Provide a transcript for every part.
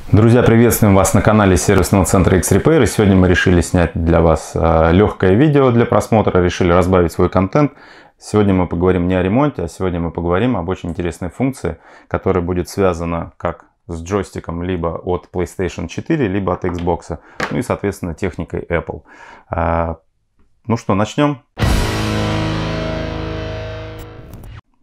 Друзья, приветствуем вас на канале сервисного центра X-Repair. И сегодня мы решили снять для вас легкое видео для просмотра, решили разбавить свой контент. Сегодня мы поговорим не о ремонте, а сегодня мы поговорим об очень интересной функции, которая будет связана как с джойстиком либо от PlayStation 4, либо от Xbox, ну и соответственно техникой Apple. Ну что, начнем?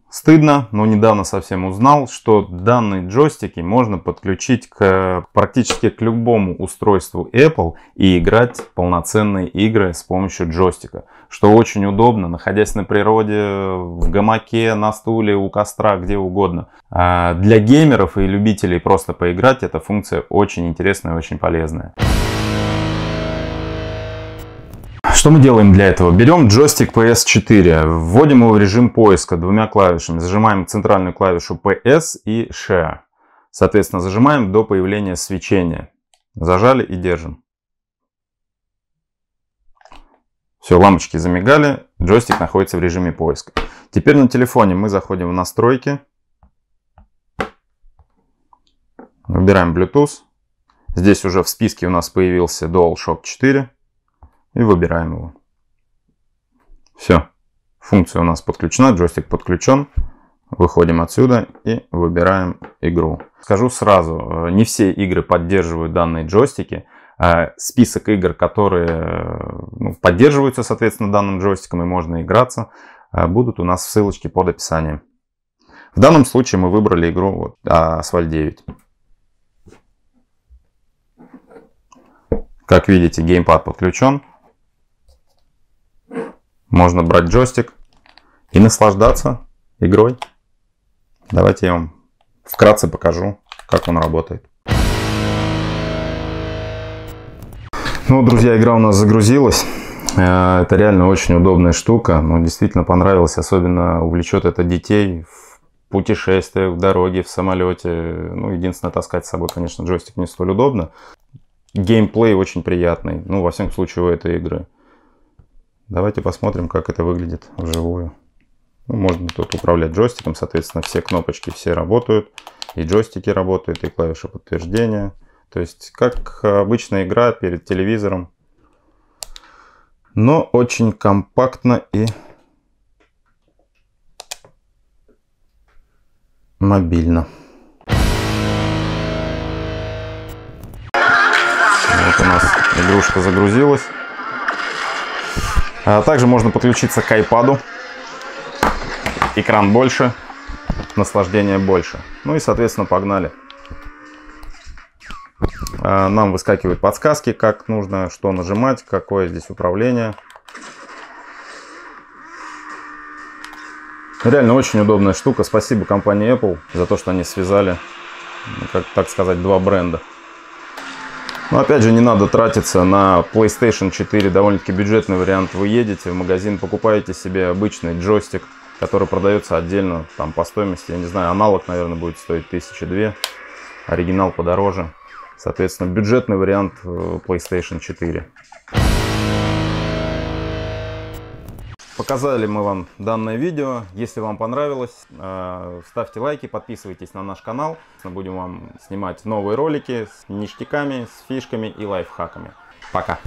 Стыдно, но недавно совсем узнал, что данные джойстики можно подключить практически к любому устройству Apple и играть полноценные игры с помощью джойстика. Что очень удобно, находясь на природе, в гамаке, на стуле, у костра, где угодно. Для геймеров и любителей просто поиграть эта функция очень интересная и очень полезная. Что мы делаем для этого? Берем джойстик PS4, вводим его в режим поиска двумя клавишами. Зажимаем центральную клавишу PS и Share. Соответственно, зажимаем до появления свечения. Зажали и держим. Все, лампочки замигали, джойстик находится в режиме поиска. Теперь на телефоне мы заходим в настройки. Выбираем Bluetooth. Здесь уже в списке у нас появился DualShock 4. И выбираем его. Все. Функция у нас подключена, джойстик подключен. Выходим отсюда и выбираем игру. Скажу сразу, не все игры поддерживают данные джойстики. Список игр, которые поддерживаются, соответственно, данным джойстиком и можно играться, будут у нас в ссылочке под описанием. В данном случае мы выбрали игру Asphalt 9. Как видите, геймпад подключен. Можно брать джойстик и наслаждаться игрой. Давайте я вам вкратце покажу, как он работает. Ну, друзья, игра у нас загрузилась. Это реально очень удобная штука. Ну, действительно понравилось. Особенно увлечет это детей в путешествиях, в дороге, в самолете. Ну, единственное, таскать с собой, конечно, джойстик не столь удобно. Геймплей очень приятный. Ну, во всяком случае, у этой игры. Давайте посмотрим, как это выглядит вживую. Ну, можно тут управлять джойстиком, соответственно, все кнопочки все работают. И джойстики работают, и клавиши подтверждения. То есть, как обычная игра перед телевизором. Но очень компактно и мобильно. Вот у нас игрушка загрузилась. Также можно подключиться к iPad. Экран больше, наслаждение больше. Ну и, соответственно, погнали. Нам выскакивают подсказки, как нужно, что нажимать, какое здесь управление. Реально очень удобная штука. Спасибо компании Apple за то, что они связали, так сказать, два бренда. Но опять же, не надо тратиться на PlayStation 4, довольно-таки бюджетный вариант. Вы едете в магазин, покупаете себе обычный джойстик, который продается отдельно там по стоимости. Я не знаю, аналог, наверное, будет стоить 1002, оригинал подороже. Соответственно, бюджетный вариант PlayStation 4. Показали мы вам данное видео. Если вам понравилось, ставьте лайки, подписывайтесь на наш канал. Мы будем вам снимать новые ролики с ништяками, с фишками и лайфхаками. Пока!